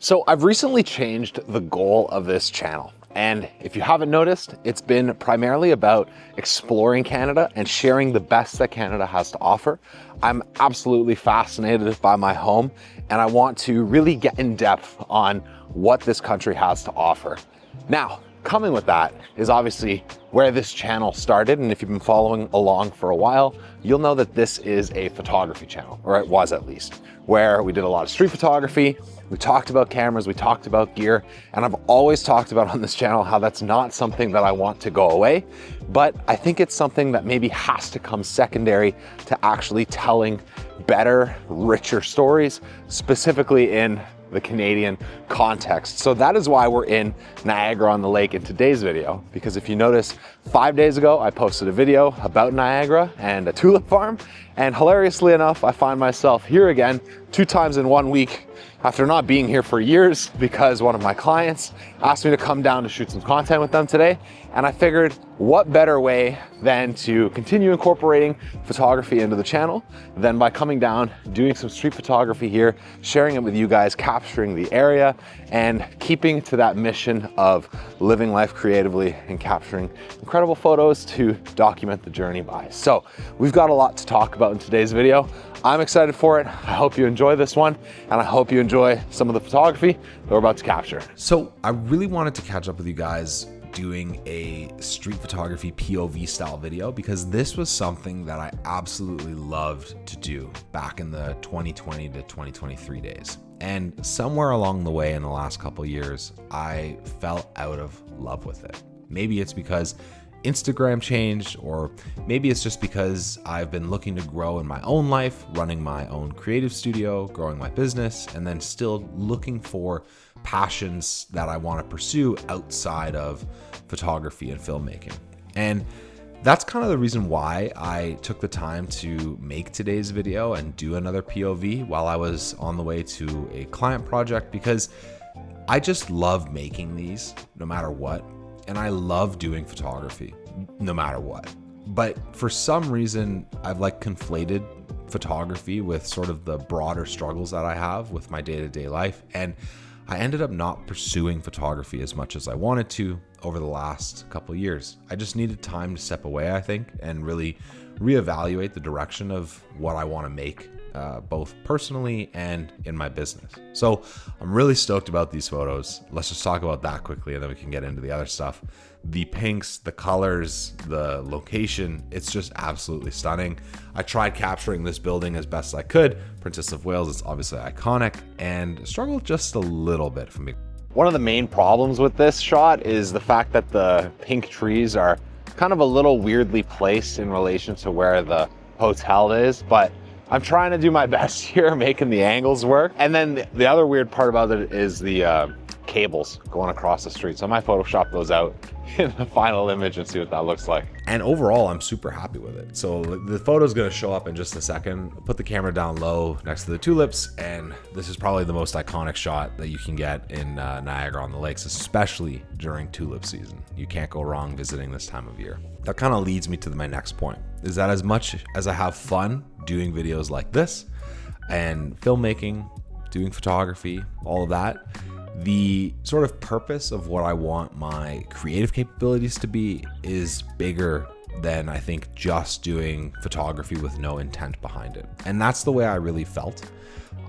So I've recently changed the goal of this channel. And if you haven't noticed, it's been primarily about exploring Canada and sharing the best that Canada has to offer. I'm absolutely fascinated by my home, and I want to really get in depth on what this country has to offer. Now, coming with that is obviously where this channel started. And if you've been following along for a while, you'll know that this is a photography channel, or it was at least, where we did a lot of street photography. We talked about cameras, we talked about gear, and I've always talked about on this channel how that's not something that I want to go away, but I think it's something that maybe has to come secondary to actually telling better, richer stories, specifically in the Canadian context. So that is why we're in Niagara on the lake in today's video, because if you notice, 5 days ago, I posted a video about Niagara and a tulip farm, and hilariously enough, I find myself here again 2 times in 1 week after not being here for years because one of my clients asked me to come down to shoot some content with them today. And I figured what better way than to continue incorporating photography into the channel than by coming down, doing some street photography here, sharing it with you guys, capturing the area and keeping to that mission of living life creatively and capturing incredible photos to document the journey by. So we've got a lot to talk about in today's video. I'm excited for it. I hope you enjoy this one, and I hope you enjoy some of the photography that we're about to capture. So I really wanted to catch up with you guys doing a street photography POV style video, because this was something that I absolutely loved to do back in the 2020 to 2023 days. And somewhere along the way in the last couple years, I fell out of love with it. Maybe it's because Instagram changed, or maybe it's just because I've been looking to grow in my own life, running my own creative studio, growing my business, and then still looking for passions that I want to pursue outside of photography and filmmaking. And that's kind of the reason why I took the time to make today's video and do another POV while I was on the way to a client project, because I just love making these no matter what. And I love doing photography no matter what. But for some reason, I've conflated photography with sort of the broader struggles that I have with my day-to-day life. And I ended up not pursuing photography as much as I wanted to over the last couple of years. I just needed time to step away, I think, and really reevaluate the direction of what I want to make, both personally and in my business. So I'm really stoked about these photos. Let's just talk about that quickly, and then we can get into the other stuff. The pinks, the colors, the location, it's just absolutely stunning. I tried capturing this building as best I could. Princess of Wales is obviously iconic, and struggled just a little bit for me. One of the main problems with this shot is the fact that the pink trees are kind of a little weirdly placed in relation to where the hotel is, but I'm trying to do my best here, making the angles work. And then the other weird part about it is the cables going across the street. So I might Photoshop those out in the final image and see what that looks like. And overall, I'm super happy with it. So the photo's gonna show up in just a second. I'll put the camera down low next to the tulips, and this is probably the most iconic shot that you can get in Niagara on the Lakes, especially during tulip season. You can't go wrong visiting this time of year. That kind of leads me to my next point, is that as much as I have fun doing videos like this and filmmaking, doing photography, all of that, the sort of purpose of what I want my creative capabilities to be is bigger than I think just doing photography with no intent behind it. And that's the way I really felt.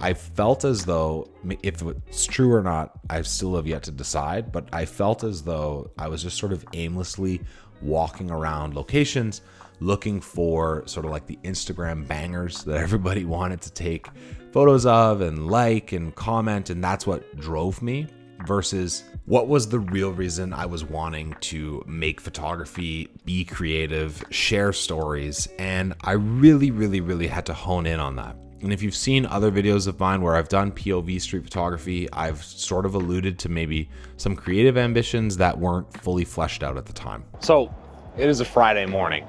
I felt as though, if it's true or not, I still have yet to decide, but I felt as though I was just sort of aimlessly walking around locations, looking for sort of the Instagram bangers that everybody wanted to take photos of and and comment, and that's what drove me, versus what was the real reason I was wanting to make photography, be creative, share stories. And I really had to hone in on that. And if you've seen other videos of mine where I've done POV street photography, I've sort of alluded to maybe some creative ambitions that weren't fully fleshed out at the time. So it is a Friday morning,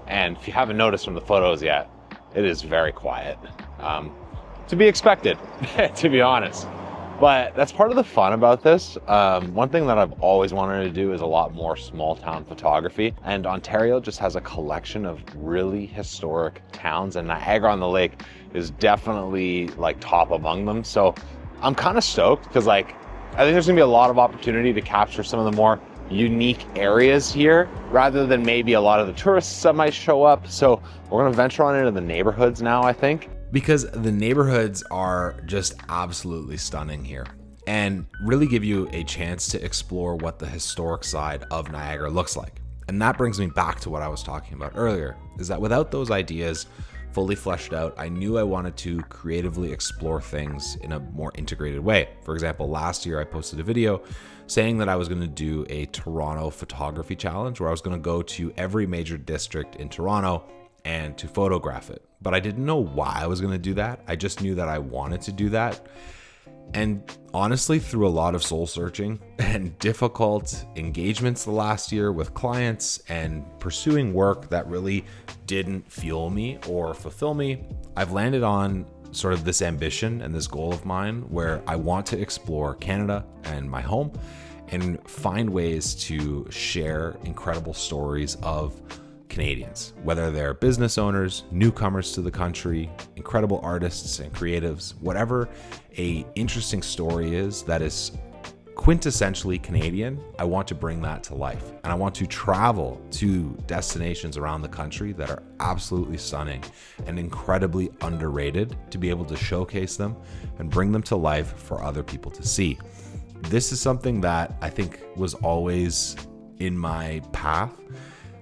and if you haven't noticed from the photos yet, it is very quiet. To be expected, to be honest. But that's part of the fun about this. One thing that I've always wanted to do is a lot more small town photography. And Ontario just has a collection of really historic towns, and Niagara on the Lake is definitely top among them. So I'm kind of stoked because like, I think there's gonna be a lot of opportunity to capture some of the more unique areas here rather than maybe a lot of the tourists that might show up. So we're gonna venture on into the neighborhoods now, I think. Because the neighborhoods are just absolutely stunning here and really give you a chance to explore what the historic side of Niagara looks like. And that brings me back to what I was talking about earlier, is that without those ideas fully fleshed out, I knew I wanted to creatively explore things in a more integrated way. For example, last year I posted a video saying that I was going to do a Toronto photography challenge where I was going to go to every major district in Toronto and to photograph it. But I didn't know why I was going to do that. I just knew that I wanted to do that. And honestly, through a lot of soul searching and difficult engagements the last year with clients and pursuing work that really didn't fuel me or fulfill me, I've landed on sort of this ambition and this goal of mine where I want to explore Canada and my home and find ways to share incredible stories of Canadians, whether they're business owners, newcomers to the country, incredible artists and creatives, whatever a interesting story is that is quintessentially Canadian, I want to bring that to life. And I want to travel to destinations around the country that are absolutely stunning and incredibly underrated to be able to showcase them and bring them to life for other people to see. This is something that I think was always in my path.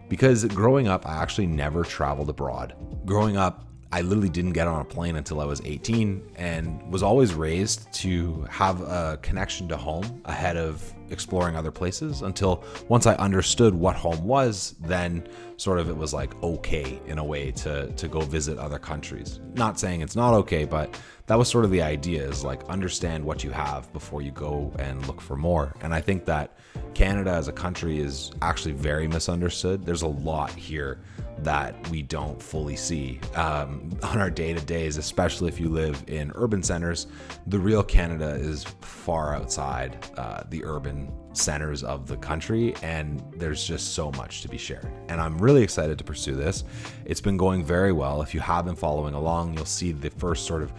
Because growing up, I actually never traveled abroad. Growing up, I literally didn't get on a plane until I was 18 and was always raised to have a connection to home ahead of exploring other places until once I understood what home was, then sort of it was like okay in a way to go visit other countries. Not saying it's not okay, but that was sort of the idea, is like understand what you have before you go and look for more. And I think that Canada as a country is actually very misunderstood. There's a lot here that we don't fully see on our day-to-days, especially if you live in urban centers. The real Canada is far outside the urban centers of the country, and there's just so much to be shared. And I'm really excited to pursue this. It's been going very well. If you have been following along, you'll see the first sort of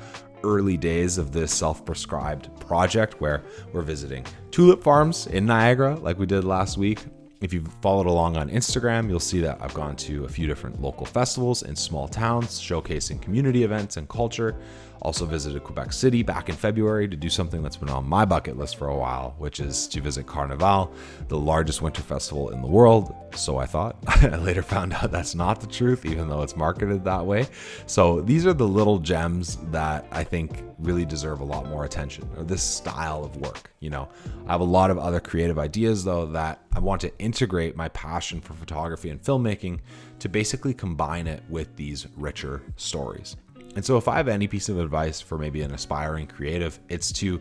early days of this self-prescribed project where we're visiting tulip farms in Niagara like we did last week. If you've followed along on Instagram, you'll see that I've gone to a few different local festivals in small towns showcasing community events and culture. Also visited Quebec City back in February to do something that's been on my bucket list for a while, which is to visit Carnival, the largest winter festival in the world. So I thought. I later found out that's not the truth, even though it's marketed that way. So these are the little gems that I think really deserve a lot more attention, or this style of work. You know, I have a lot of other creative ideas though that I want to integrate my passion for photography and filmmaking to basically combine it with these richer stories. And so if I have any piece of advice for maybe an aspiring creative, it's to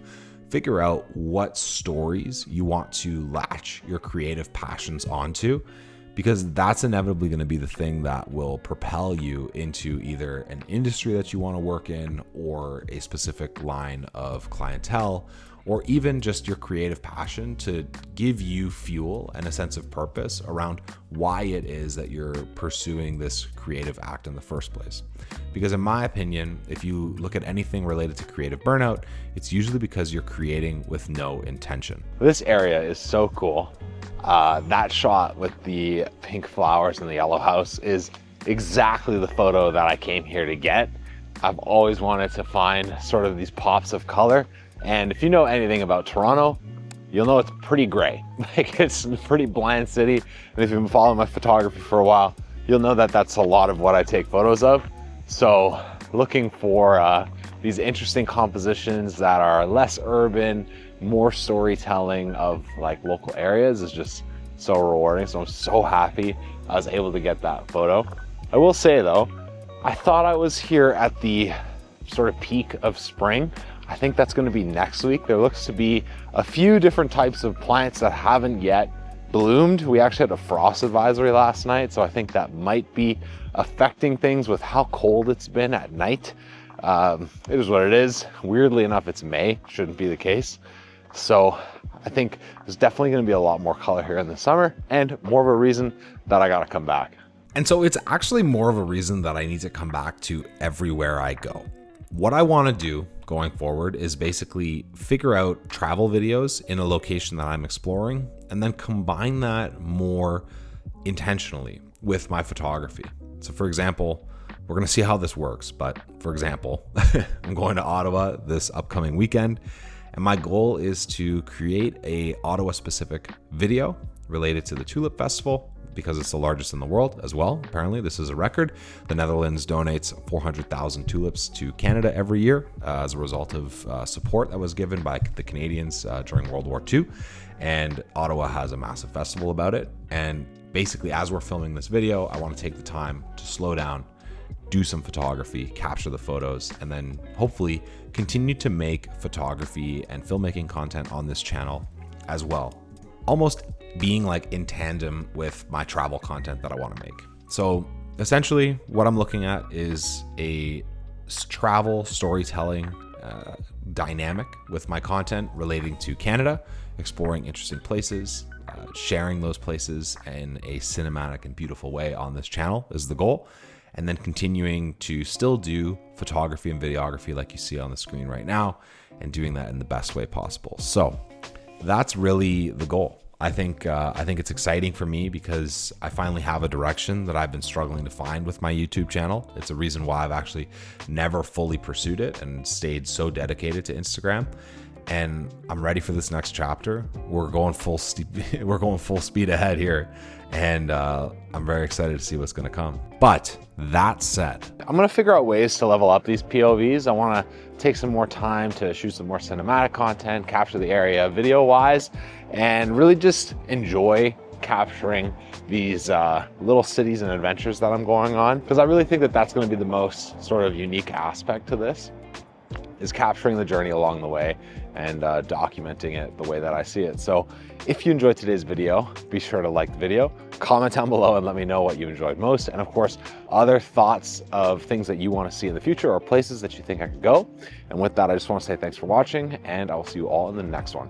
figure out what stories you want to latch your creative passions onto, because that's inevitably going to be the thing that will propel you into either an industry that you want to work in, or a specific line of clientele, or even just your creative passion to give you fuel and a sense of purpose around why it is that you're pursuing this creative act in the first place. Because in my opinion, if you look at anything related to creative burnout, it's usually because you're creating with no intention. This area is so cool. That shot with the pink flowers and the yellow house is exactly the photo that I came here to get. I've always wanted to find sort of these pops of color. And if you know anything about Toronto, you'll know it's pretty gray. Like, it's a pretty bland city. And if you've been following my photography for a while, you'll know that that's a lot of what I take photos of. So looking for these interesting compositions that are less urban, more storytelling of like local areas is just so rewarding. So I'm so happy I was able to get that photo. I will say though, I thought I was here at the sort of peak of spring. I think that's going to be next week. There looks to be a few different types of plants that haven't yet bloomed. We actually had a frost advisory last night, so I think that might be affecting things with how cold it's been at night. It is what it is. Weirdly enough, it's May. Shouldn't be the case. So I think there's definitely going to be a lot more color here in the summer, and more of a reason that I got to come back. And so it's actually more of a reason that I need to come back to everywhere I go. What I want to do going forward is basically figure out travel videos in a location that I'm exploring and then combine that more intentionally with my photography. So for example, we're going to see how this works, but for example, I'm going to Ottawa this upcoming weekend, and my goal is to create a Ottawa specific video related to the Tulip Festival, because it's the largest in the world as well. Apparently, this is a record. The Netherlands donates 400,000 tulips to Canada every year as a result of support that was given by the Canadians during World War II. And Ottawa has a massive festival about it. And basically, as we're filming this video, I want to take the time to slow down, do some photography, capture the photos, and then hopefully continue to make photography and filmmaking content on this channel as well. Almost being like in tandem with my travel content that I want to make. So essentially what I'm looking at is a travel storytelling dynamic with my content relating to Canada, exploring interesting places, sharing those places in a cinematic and beautiful way on this channel is the goal. And then continuing to still do photography and videography like you see on the screen right now, and doing that in the best way possible. So that's really the goal. I think it's exciting for me because I finally have a direction that I've been struggling to find with my YouTube channel. It's a reason why I've actually never fully pursued it and stayed so dedicated to Instagram. And I'm ready for this next chapter. We're going full speed ahead here, and I'm very excited to see what's going to come. But that said, I'm gonna figure out ways to level up these POVs. I wanna take some more time to shoot some more cinematic content, capture the area video-wise, and really just enjoy capturing these little cities and adventures that I'm going on. Because I really think that that's gonna be the most sort of unique aspect to this, is capturing the journey along the way and documenting it the way that I see it. So if you enjoyed today's video, be sure to like the video, comment down below and let me know what you enjoyed most. And of course, other thoughts of things that you want to see in the future or places that you think I could go. And with that, I just want to say thanks for watching, and I will see you all in the next one.